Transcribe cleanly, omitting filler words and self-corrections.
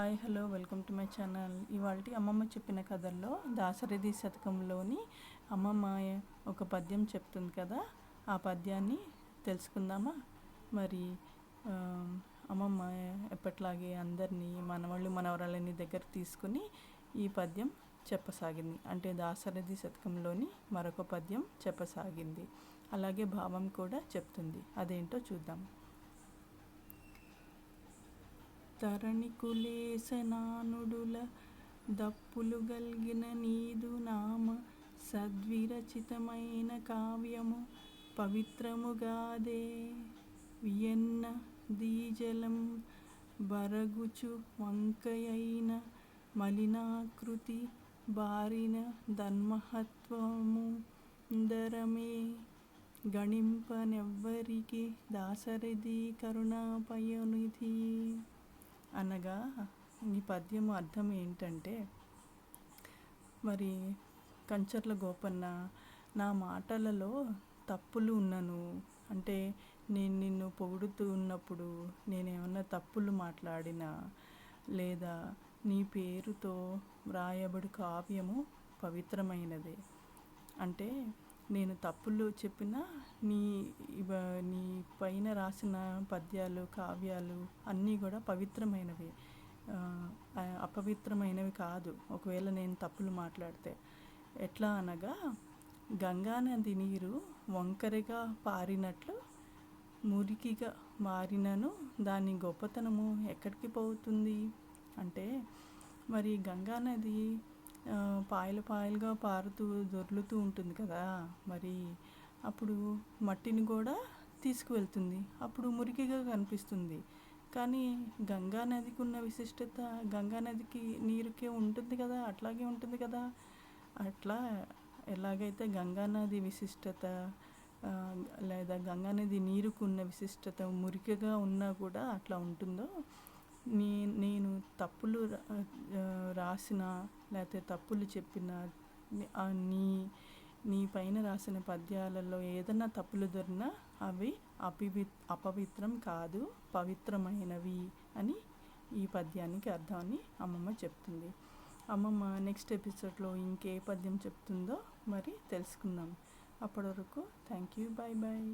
Hi hello welcome to my channel. ఇవాళ అమ్మమ్మ చెప్పిన కథల్లో దాశరథి శతకంలోని అమ్మమ్మ ఒక పద్యం చెప్తుంది కదా, ఆ పద్యాన్ని తెలుసుకుందామా. మరి అమ్మమ్మ ఎప్పట్లాగే అందరినీ మనవాళ్ళు మనవరాలని దగ్గర తీసుకుని ఈ పద్యం చెప్పసాగింది. అంటే దాశరథి శతకంలోని మరొక పద్యం చెప్పసాగింది. అలాగే భావం కూడా చెప్తుంది. అదేంటో చూద్దాం. తరణికులేసనానుడుల దప్పులు గల్గిన నీదు నామ సద్విరచితమైన కావ్యము పవిత్రముగాదే. వియన్న దీజలం బరగుచు వంకయైన మలినాకృతి బారిన దన్మహత్వము దరమే గణింపనెవ్వరికి దాశరథి కరుణాపయనిధి. అనగా ఈ పద్యము అర్థం ఏంటంటే, మరి కంచర్ల గోపన్న, నా మాటలలో తప్పులు ఉన్నను అంటే నేను నిన్ను పొగుడుతూ ఉన్నప్పుడు నేనేమన్నా తప్పులు మాట్లాడినా, లేదా నీ పేరుతో వ్రాయబడు కావ్యము పవిత్రమైనదే. అంటే నేను తప్పులు చెప్పినా నీ పైన రాసిన పద్యాలు కావ్యాలు అన్నీ కూడా పవిత్రమైనవి, అపవిత్రమైనవి కాదు. ఒకవేళ నేను తప్పులు మాట్లాడితే ఎట్లా అనగా, గంగానది నీరు వంకరగా పారినట్లు మురికిగా మారినను దాని గొప్పతనము ఎక్కడికి పోతుంది అంటే, మరి గంగానది పాయలు పాయలుగా పారుతూ దొర్లుతూ ఉంటుంది కదా, మరి అప్పుడు మట్టిని కూడా తీసుకువెళ్తుంది, అప్పుడు మురికిగా కనిపిస్తుంది. కానీ గంగానదికి ఉన్న విశిష్టత గంగానదికి నీరుకే ఉంటుంది కదా, అట్లాగే ఉంటుంది కదా. అట్లా ఎలాగైతే గంగానది విశిష్టత లేదా గంగానది నీరుకు ఉన్న విశిష్టత మురికిగా ఉన్నా కూడా అట్లా ఉంటుందో, నేను తప్పులు రాసిన లేకపోతే తప్పులు చెప్పిన నీ పైన రాసిన పద్యాలలో ఏదైనా తప్పులు దొరికినా అవి అపవిత్రం కాదు, పవిత్రమైనవి అని ఈ పద్యానికి అర్థాన్ని అమ్మమ్మ చెప్తుంది. అమ్మమ్మ నెక్స్ట్ ఎపిసోడ్లో ఇంకే పద్యం చెప్తుందో మరి తెలుసుకుందాం. అప్పటి వరకు థ్యాంక్ యూ, బాయ్ బాయ్.